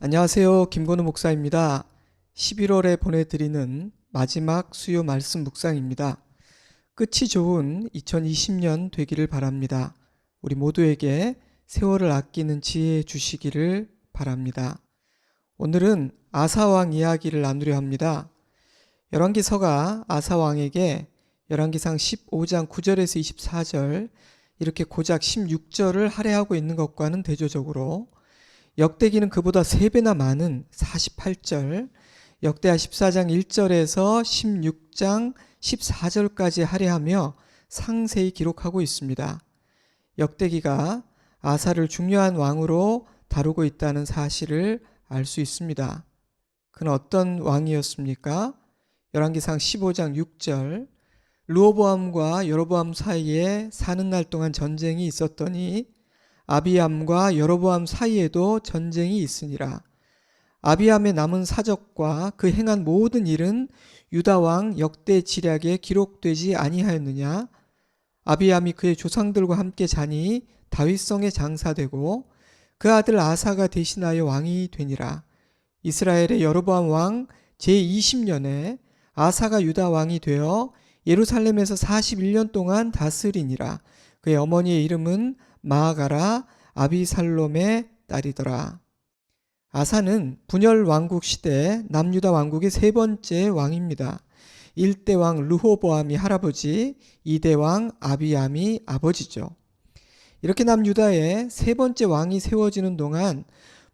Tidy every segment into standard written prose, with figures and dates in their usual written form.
안녕하세요. 김건우 목사입니다. 11월에 보내드리는 마지막 수요 말씀 묵상입니다. 끝이 좋은 2020년 되기를 바랍니다. 우리 모두에게 세월을 아끼는 지혜 주시기를 바랍니다. 오늘은 아사왕 이야기를 나누려 합니다. 열왕기서가 아사왕에게 열왕기상 15장 9절에서 24절 이렇게 고작 16절을 할애하고 있는 것과는 대조적으로 역대기는 그보다 3배나 많은 48절, 역대하 14장 1절에서 16장 14절까지 할애하며 상세히 기록하고 있습니다. 역대기가 아사를 중요한 왕으로 다루고 있다는 사실을 알 수 있습니다. 그는 어떤 왕이었습니까? 열왕기상 15장 6절, 르호보암과 여로보암 사이에 사는 날 동안 전쟁이 있었더니 아비암과 여로보암 사이에도 전쟁이 있으니라. 아비암의 남은 사적과 그 행한 모든 일은 유다왕 역대지략에 기록되지 아니하였느냐? 아비암이 그의 조상들과 함께 자니 다윗성에 장사되고 그 아들 아사가 대신하여 왕이 되니라. 이스라엘의 여로보암 왕 제20년에 아사가 유다 왕이 되어 예루살렘에서 41년 동안 다스리니라. 그의 어머니의 이름은 마아가라 아비살롬의 딸이더라. 아사는 분열 왕국 시대 남유다 왕국의 3번째 왕입니다. 1대 왕 르호보암이 할아버지, 2대 왕 아비암이 아버지죠. 이렇게 남유다에 3번째 왕이 세워지는 동안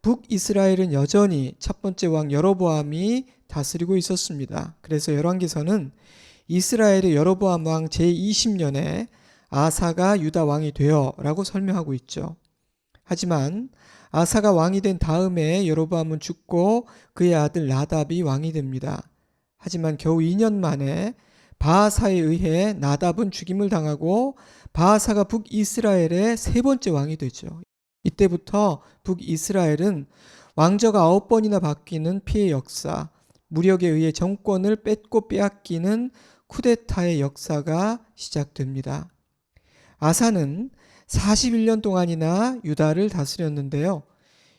북이스라엘은 여전히 첫 번째 왕 여로보암이 다스리고 있었습니다. 그래서 열왕기서는 이스라엘의 여로보암 왕 제20년에 아사가 유다 왕이 되어 라고 설명하고 있죠. 하지만 아사가 왕이 된 다음에 여로보암은 죽고 그의 아들 나답이 왕이 됩니다. 하지만 겨우 2년 만에 바아사에 의해 나답은 죽임을 당하고 바아사가 북이스라엘의 3번째 왕이 되죠. 이때부터 북이스라엘은 왕조가 9번이나 바뀌는 피해 역사, 무력에 의해 정권을 뺏고 빼앗기는 쿠데타의 역사가 시작됩니다. 아사는 41년 동안이나 유다를 다스렸는데요.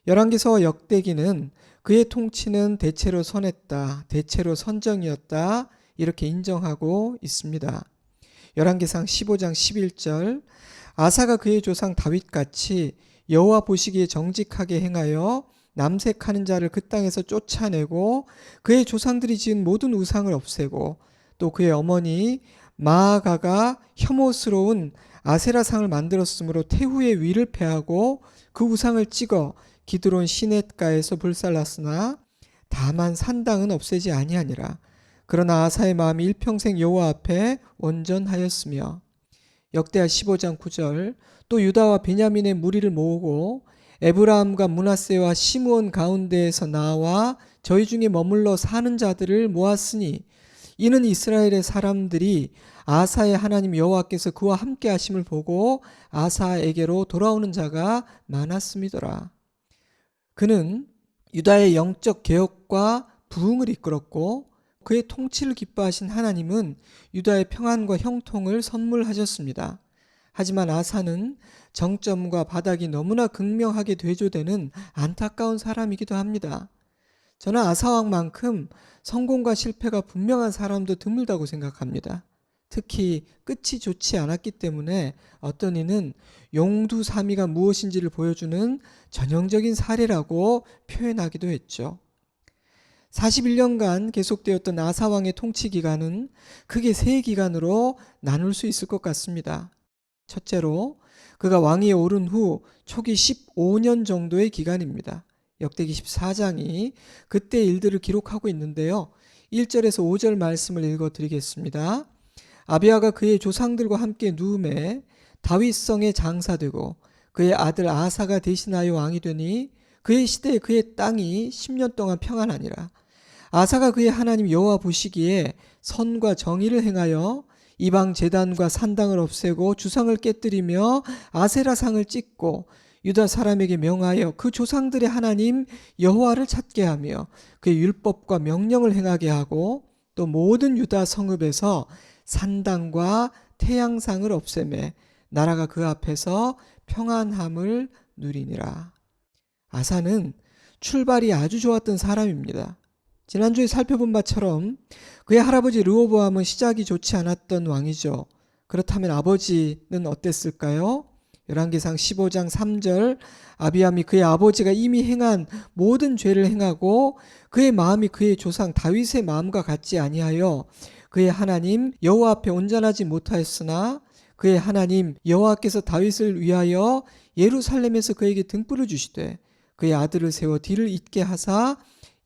열왕기서와 역대기는 그의 통치는 대체로 선했다, 대체로 선정이었다 이렇게 인정하고 있습니다. 열왕기상 15장 11절 아사가 그의 조상 다윗같이 여호와 보시기에 정직하게 행하여 남색하는 자를 그 땅에서 쫓아내고 그의 조상들이 지은 모든 우상을 없애고 또 그의 어머니 마아가가 혐오스러운 아세라상을 만들었으므로 태후의 위를 패하고 그 우상을 찍어 기드론 시냇가에서 불살랐으나 다만 산당은 없애지 아니하니라. 그러나 아사의 마음이 일평생 여호와 앞에 온전하였으며 역대하 15장 9절 또 유다와 베냐민의 무리를 모으고 에브라함과 므낫세와 시므온 가운데에서 나와 저희 중에 머물러 사는 자들을 모았으니 이는 이스라엘의 사람들이 아사의 하나님 여호와께서 그와 함께 하심을 보고 아사에게로 돌아오는 자가 많았음이더라. 그는 유다의 영적 개혁과 부흥을 이끌었고 그의 통치를 기뻐하신 하나님은 유다의 평안과 형통을 선물하셨습니다. 하지만 아사는 정점과 바닥이 너무나 극명하게 대조되는 안타까운 사람이기도 합니다. 저는 아사왕만큼 성공과 실패가 분명한 사람도 드물다고 생각합니다. 특히 끝이 좋지 않았기 때문에 어떤 이는 용두사미가 무엇인지를 보여주는 전형적인 사례라고 표현하기도 했죠. 41년간 계속되었던 아사왕의 통치 기간은 크게 3기간으로 나눌 수 있을 것 같습니다. 첫째로 그가 왕위에 오른 후 초기 15년 정도의 기간입니다. 역대기 14장이 그때 일들을 기록하고 있는데요. 1절에서 5절 말씀을 읽어드리겠습니다. 아비아가 그의 조상들과 함께 누움에 다윗성에 장사되고 그의 아들 아사가 대신하여 왕이 되니 그의 시대에 그의 땅이 10년 동안 평안하니라. 아사가 그의 하나님 여호와 보시기에 선과 정의를 행하여 이방 제단과 산당을 없애고 주상을 깨뜨리며 아세라상을 찍고 유다 사람에게 명하여 그 조상들의 하나님 여호와를 찾게 하며 그의 율법과 명령을 행하게 하고 또 모든 유다 성읍에서 산당과 태양상을 없애매 나라가 그 앞에서 평안함을 누리니라. 아사는 출발이 아주 좋았던 사람입니다. 지난주에 살펴본 바처럼 그의 할아버지 르호보암은 시작이 좋지 않았던 왕이죠. 그렇다면 아버지는 어땠을까요? 열왕기상 15장 3절, 아비암이 그의 아버지가 이미 행한 모든 죄를 행하고 그의 마음이 그의 조상 다윗의 마음과 같지 아니하여 그의 하나님 여호와 앞에 온전하지 못하였으나 그의 하나님 여호와께서 다윗을 위하여 예루살렘에서 그에게 등불을 주시되 그의 아들을 세워 뒤를 잇게 하사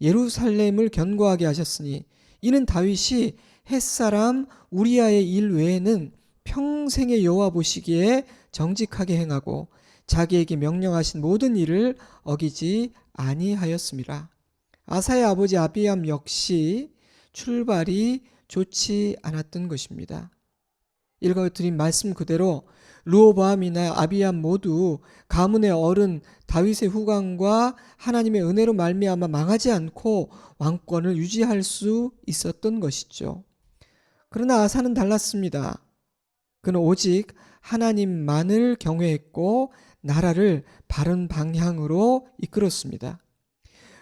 예루살렘을 견고하게 하셨으니 이는 다윗이 햇사람 우리아의 일 외에는 평생의 여호와 보시기에 정직하게 행하고 자기에게 명령하신 모든 일을 어기지 아니하였습니다. 아사의 아버지 아비암 역시 출발이 좋지 않았던 것입니다. 읽어드린 말씀 그대로 르호보암이나 아비암 모두 가문의 어른 다윗의 후광과 하나님의 은혜로 말미암아 망하지 않고 왕권을 유지할 수 있었던 것이죠. 그러나 아사는 달랐습니다. 그는 오직 하나님만을 경외했고 나라를 바른 방향으로 이끌었습니다.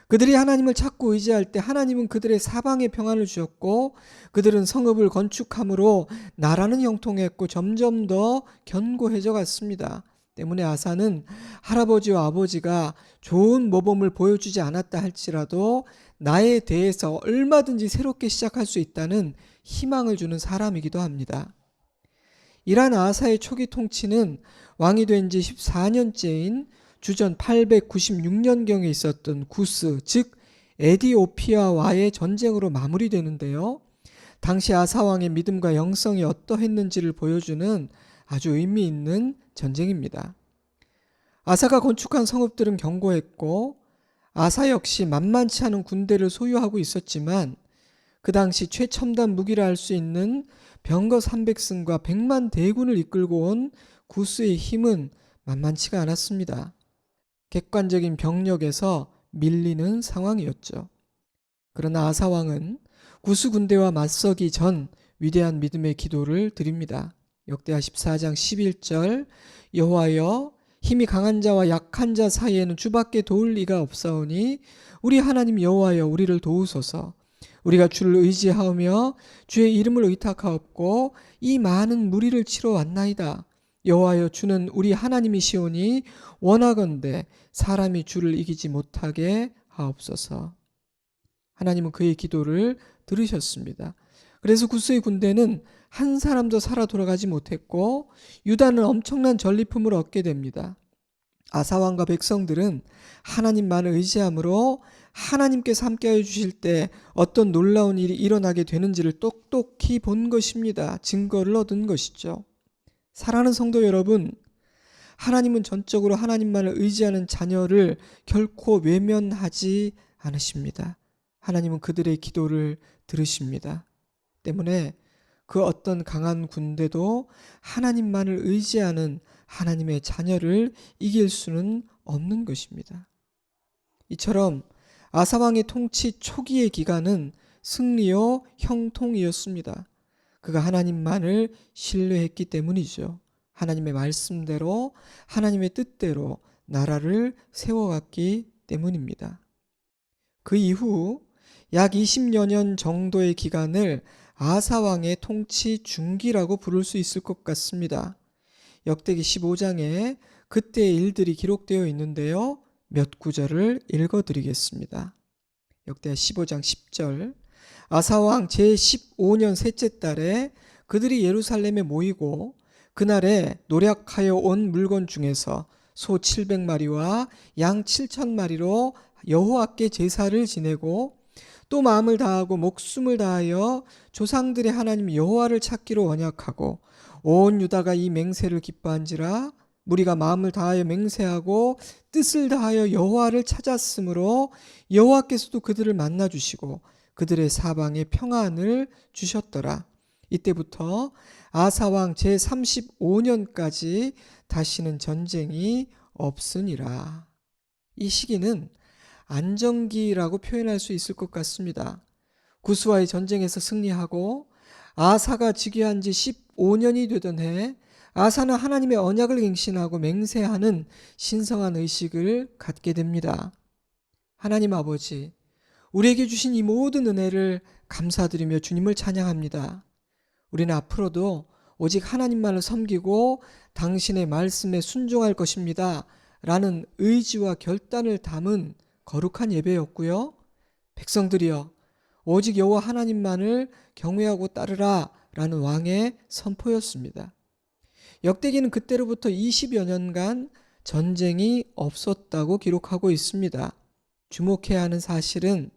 그들이 하나님을 찾고 의지할 때 하나님은 그들의 사방에 평안을 주셨고 그들은 성읍을 건축함으로 나라는 형통했고 점점 더 견고해져 갔습니다. 때문에 아사는 할아버지와 아버지가 좋은 모범을 보여주지 않았다 할지라도 나에 대해서 얼마든지 새롭게 시작할 수 있다는 희망을 주는 사람이기도 합니다. 이러한 아사의 초기 통치는 왕이 된 지 14년째인 주전 896년경에 있었던 구스, 즉 에디오피아와의 전쟁으로 마무리되는데요. 당시 아사왕의 믿음과 영성이 어떠했는지를 보여주는 아주 의미 있는 전쟁입니다. 아사가 건축한 성읍들은 견고했고 아사 역시 만만치 않은 군대를 소유하고 있었지만 그 당시 최첨단 무기라 할 수 있는 병거 300승과 100만 대군을 이끌고 온 구스의 힘은 만만치가 않았습니다. 객관적인 병력에서 밀리는 상황이었죠. 그러나 아사왕은 구스 군대와 맞서기 전 위대한 믿음의 기도를 드립니다. 역대하 14장 11절, 여호와여 힘이 강한 자와 약한 자 사이에는 주밖에 도울 리가 없사오니 우리 하나님 여호와여 우리를 도우소서. 우리가 주를 의지하며 주의 이름을 의탁하옵고 이 많은 무리를 치러 왔나이다. 여호와여 주는 우리 하나님이시오니 원하건대 사람이 주를 이기지 못하게 하옵소서. 하나님은 그의 기도를 들으셨습니다. 그래서 구스의 군대는 한 사람도 살아 돌아가지 못했고 유다는 엄청난 전리품을 얻게 됩니다. 아사왕과 백성들은 하나님만을 의지함으로 하나님께서 함께하여 주실 때 어떤 놀라운 일이 일어나게 되는지를 똑똑히 본 것입니다. 증거를 얻은 것이죠. 사랑하는 성도 여러분, 하나님은 전적으로 하나님만을 의지하는 자녀를 결코 외면하지 않으십니다. 하나님은 그들의 기도를 들으십니다. 때문에 그 어떤 강한 군대도 하나님만을 의지하는 하나님의 자녀를 이길 수는 없는 것입니다. 이처럼 아사왕의 통치 초기의 기간은 승리요 형통이었습니다. 그가 하나님만을 신뢰했기 때문이죠. 하나님의 말씀대로 하나님의 뜻대로 나라를 세워갔기 때문입니다. 그 이후 약 20여 년 정도의 기간을 아사왕의 통치 중기라고 부를 수 있을 것 같습니다. 역대기 15장에 그때의 일들이 기록되어 있는데요. 몇 구절을 읽어드리겠습니다. 역대하 15장 10절, 아사왕 제15년 셋째 달에 그들이 예루살렘에 모이고 그날에 노략하여 온 물건 중에서 소 700마리와 양 7,000마리로 여호와께 제사를 지내고 또 마음을 다하고 목숨을 다하여 조상들의 하나님 여호와를 찾기로 언약하고 온 유다가 이 맹세를 기뻐한지라. 무리가 마음을 다하여 맹세하고 뜻을 다하여 여호와를 찾았으므로 여호와께서도 그들을 만나 주시고 그들의 사방에 평안을 주셨더라. 이때부터 아사왕 제35년까지 다시는 전쟁이 없으니라. 이 시기는 안정기라고 표현할 수 있을 것 같습니다. 구스와의 전쟁에서 승리하고 아사가 즉위한 지 15년이 되던 해 아사는 하나님의 언약을 갱신하고 맹세하는 신성한 의식을 갖게 됩니다. 하나님 아버지, 우리에게 주신 이 모든 은혜를 감사드리며 주님을 찬양합니다. 우리는 앞으로도 오직 하나님만을 섬기고 당신의 말씀에 순종할 것입니다. 라는 의지와 결단을 담은 거룩한 예배였고요. 백성들이여, 오직 여호와 하나님만을 경외하고 따르라 라는 왕의 선포였습니다. 역대기는 그때로부터 20여 년간 전쟁이 없었다고 기록하고 있습니다. 주목해야 하는 사실은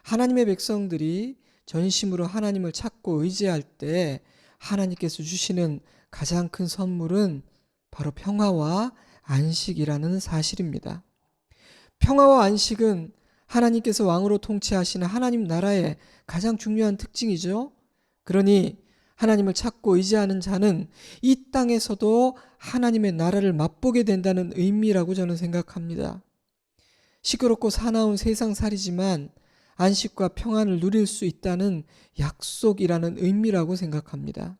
하나님의 백성들이 전심으로 하나님을 찾고 의지할 때 하나님께서 주시는 가장 큰 선물은 바로 평화와 안식이라는 사실입니다. 평화와 안식은 하나님께서 왕으로 통치하시는 하나님 나라의 가장 중요한 특징이죠. 그러니 하나님을 찾고 의지하는 자는 이 땅에서도 하나님의 나라를 맛보게 된다는 의미라고 저는 생각합니다. 시끄럽고 사나운 세상살이지만 안식과 평안을 누릴 수 있다는 약속이라는 의미라고 생각합니다.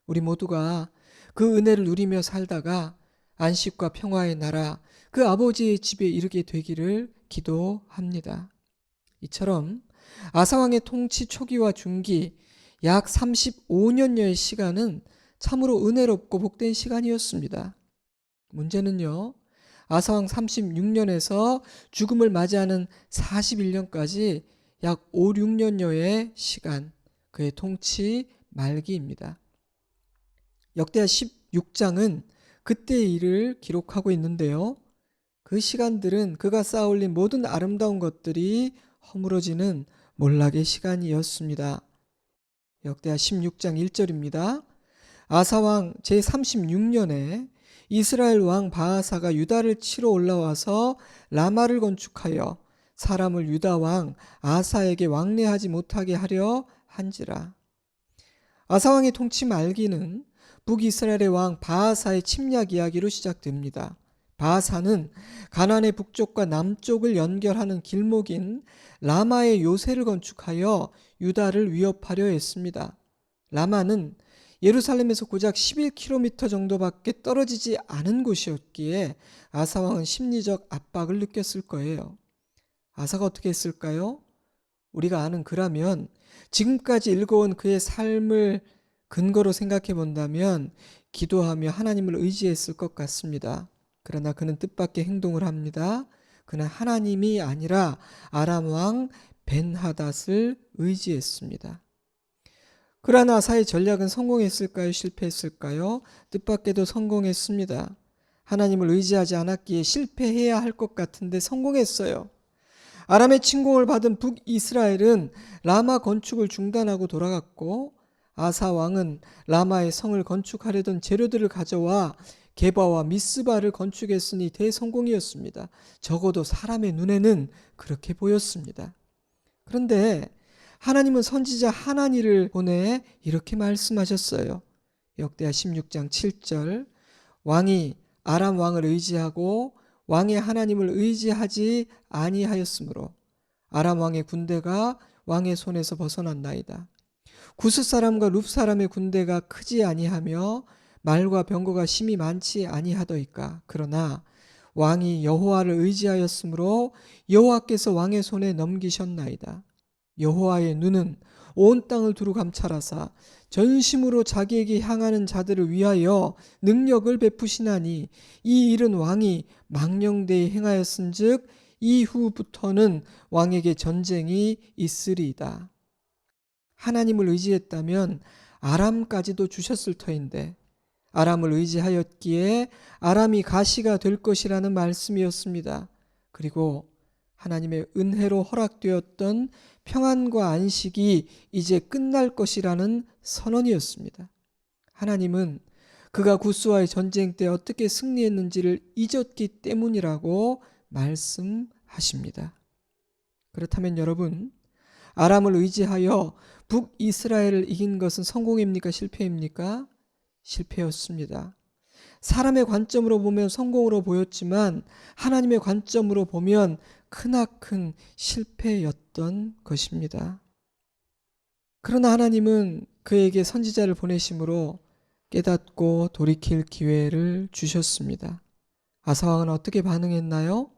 우리 모두가 그 은혜를 누리며 살다가 안식과 평화의 나라, 그 아버지의 집에 이르게 되기를 기도합니다. 이처럼 아사왕의 통치 초기와 중기 약 35년여의 시간은 참으로 은혜롭고 복된 시간이었습니다. 문제는요, 아사왕 36년에서 죽음을 맞이하는 41년까지 약 5, 6년여의 시간, 그의 통치 말기입니다. 역대하 16장은 그때의 일을 기록하고 있는데요. 그 시간들은 그가 쌓아올린 모든 아름다운 것들이 허물어지는 몰락의 시간이었습니다. 역대하 16장 1절입니다. 아사왕 제36년에 이스라엘 왕 바하사가 유다를 치러 올라와서 라마를 건축하여 사람을 유다 왕 아사에게 왕래하지 못하게 하려 한지라. 아사왕의 통치 말기는 북이스라엘의 왕 바하사의 침략 이야기로 시작됩니다. 바하사는 가나안의 북쪽과 남쪽을 연결하는 길목인 라마의 요새를 건축하여 유다를 위협하려 했습니다. 라마는 예루살렘에서 고작 11km 정도밖에 떨어지지 않은 곳이었기에 아사왕은 심리적 압박을 느꼈을 거예요. 아사가 어떻게 했을까요? 우리가 아는 그라면 지금까지 읽어온 그의 삶을 근거로 생각해 본다면 기도하며 하나님을 의지했을 것 같습니다. 그러나 그는 뜻밖의 행동을 합니다. 그는 하나님이 아니라 아람 왕 벤하닷을 의지했습니다. 그러나 아사의 전략은 성공했을까요? 실패했을까요? 뜻밖에도 성공했습니다. 하나님을 의지하지 않았기에 실패해야 할 것 같은데 성공했어요. 아람의 침공을 받은 북이스라엘은 라마 건축을 중단하고 돌아갔고, 아사 왕은 라마의 성을 건축하려던 재료들을 가져와 게바와 미스바를 건축했으니 대성공이었습니다. 적어도 사람의 눈에는 그렇게 보였습니다. 그런데 하나님은 선지자 하나니를 보내 이렇게 말씀하셨어요. 역대하 16장 7절, 왕이 아람 왕을 의지하고 왕의 하나님을 의지하지 아니하였으므로 아람 왕의 군대가 왕의 손에서 벗어났나이다. 구스 사람과 룹 사람의 군대가 크지 아니하며 말과 병거가 심히 많지 아니하더이까. 그러나 왕이 여호와를 의지하였으므로 여호와께서 왕의 손에 넘기셨나이다. 여호와의 눈은 온 땅을 두루 감찰하사 전심으로 자기에게 향하는 자들을 위하여 능력을 베푸시나니 이 일은 왕이 망령되이 행하였은즉 이후부터는 왕에게 전쟁이 있으리이다. 하나님을 의지했다면 아람까지도 주셨을 터인데 아람을 의지하였기에 아람이 가시가 될 것이라는 말씀이었습니다. 그리고 하나님의 은혜로 허락되었던 평안과 안식이 이제 끝날 것이라는 선언이었습니다. 하나님은 그가 구스와의 전쟁 때 어떻게 승리했는지를 잊었기 때문이라고 말씀하십니다. 그렇다면 여러분, 아람을 의지하여 북이스라엘을 이긴 것은 성공입니까? 실패입니까? 실패였습니다. 사람의 관점으로 보면 성공으로 보였지만 하나님의 관점으로 보면 크나큰 실패였던 것입니다. 그러나 하나님은 그에게 선지자를 보내심으로 깨닫고 돌이킬 기회를 주셨습니다. 아사왕은 어떻게 반응했나요?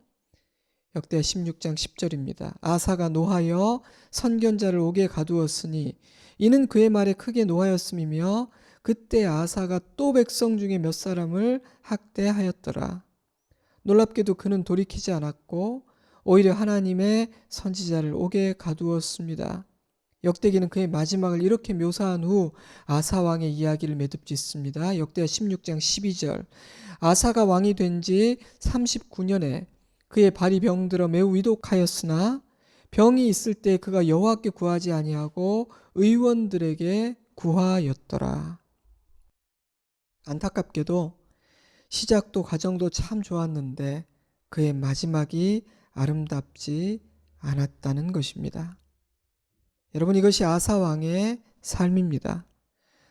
역대하 16장 10절입니다. 아사가 노하여 선견자를 옥에 가두었으니 이는 그의 말에 크게 노하였음이며 그때 아사가 또 백성 중에 몇 사람을 학대하였더라. 놀랍게도 그는 돌이키지 않았고 오히려 하나님의 선지자를 옥에 가두었습니다. 역대기는 그의 마지막을 이렇게 묘사한 후 아사 왕의 이야기를 매듭짓습니다. 역대하 16장 12절. 아사가 왕이 된 지 39년에 그의 발이 병들어 매우 위독하였으나 병이 있을 때 그가 여호와께 구하지 아니하고 의원들에게 구하였더라. 안타깝게도 시작도 과정도 참 좋았는데 그의 마지막이 아름답지 않았다는 것입니다. 여러분, 이것이 아사 왕의 삶입니다.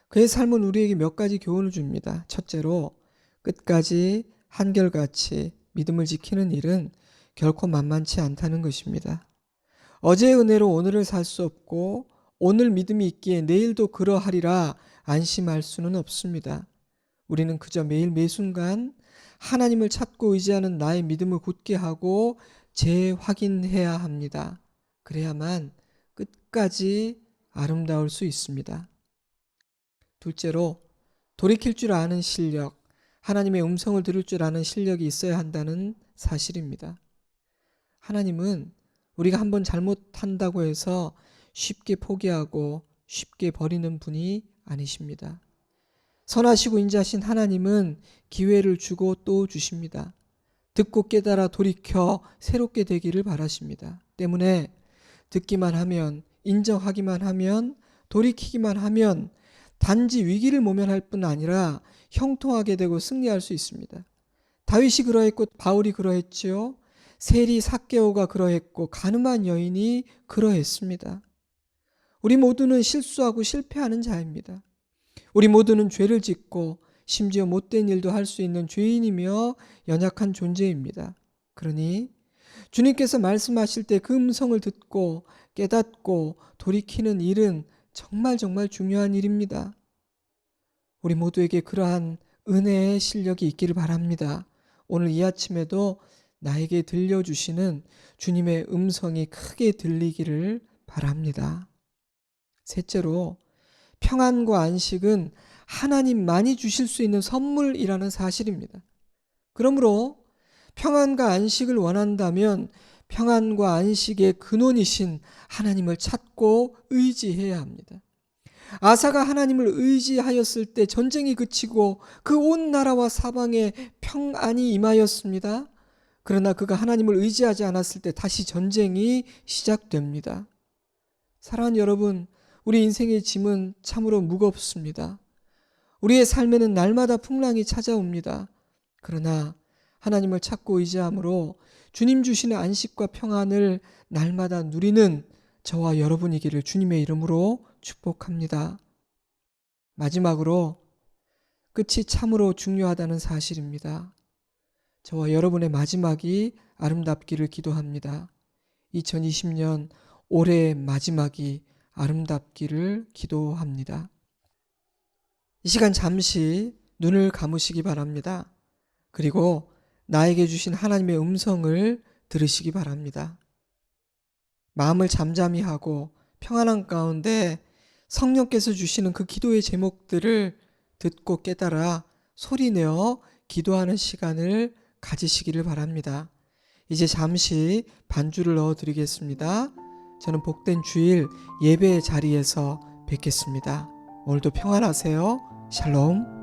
그의 삶은 우리에게 몇 가지 교훈을 줍니다. 첫째로, 끝까지 한결같이 믿음을 지키는 일은 결코 만만치 않다는 것입니다. 어제의 은혜로 오늘을 살 수 없고 오늘 믿음이 있기에 내일도 그러하리라 안심할 수는 없습니다. 우리는 그저 매일 매순간 하나님을 찾고 의지하는 나의 믿음을 굳게 하고 재확인해야 합니다. 그래야만 끝까지 아름다울 수 있습니다. 둘째로, 돌이킬 줄 아는 실력, 하나님의 음성을 들을 줄 아는 실력이 있어야 한다는 사실입니다. 하나님은 우리가 한번 잘못한다고 해서 쉽게 포기하고 쉽게 버리는 분이 아니십니다. 선하시고 인자하신 하나님은 기회를 주고 또 주십니다. 듣고 깨달아 돌이켜 새롭게 되기를 바라십니다. 때문에 듣기만 하면, 인정하기만 하면, 돌이키기만 하면 단지 위기를 모면할 뿐 아니라 형통하게 되고 승리할 수 있습니다. 다윗이 그러했고 바울이 그러했지요. 세리 삭개오가 그러했고 가늠한 여인이 그러했습니다. 우리 모두는 실수하고 실패하는 자입니다. 우리 모두는 죄를 짓고 심지어 못된 일도 할 수 있는 죄인이며 연약한 존재입니다. 그러니 주님께서 말씀하실 때 그 음성을 듣고 깨닫고 돌이키는 일은 정말 중요한 일입니다. 우리 모두에게 그러한 은혜의 실력이 있기를 바랍니다. 오늘 이 아침에도 나에게 들려주시는 주님의 음성이 크게 들리기를 바랍니다. 셋째로, 평안과 안식은 하나님만이 주실 수 있는 선물이라는 사실입니다. 그러므로 평안과 안식을 원한다면 평안과 안식의 근원이신 하나님을 찾고 의지해야 합니다. 아사가 하나님을 의지하였을 때 전쟁이 그치고 그 온 나라와 사방에 평안이 임하였습니다. 그러나 그가 하나님을 의지하지 않았을 때 다시 전쟁이 시작됩니다. 사랑하는 여러분, 우리 인생의 짐은 참으로 무겁습니다. 우리의 삶에는 날마다 풍랑이 찾아옵니다. 그러나 하나님을 찾고 의지함으로 주님 주시는 안식과 평안을 날마다 누리는 저와 여러분이기를 주님의 이름으로 축복합니다. 마지막으로, 끝이 참으로 중요하다는 사실입니다. 저와 여러분의 마지막이 아름답기를 기도합니다. 2020년 올해의 마지막이 아름답기를 기도합니다. 이 시간 잠시 눈을 감으시기 바랍니다. 그리고 나에게 주신 하나님의 음성을 들으시기 바랍니다. 마음을 잠잠히 하고 평안한 가운데 성령께서 주시는 그 기도의 제목들을 듣고 깨달아 소리내어 기도하는 시간을 가지시기를 바랍니다. 이제 잠시 반주를 넣어드리겠습니다. 저는 복된 주일 예배의 자리에서 뵙겠습니다. 오늘도 평안하세요. 샬롬.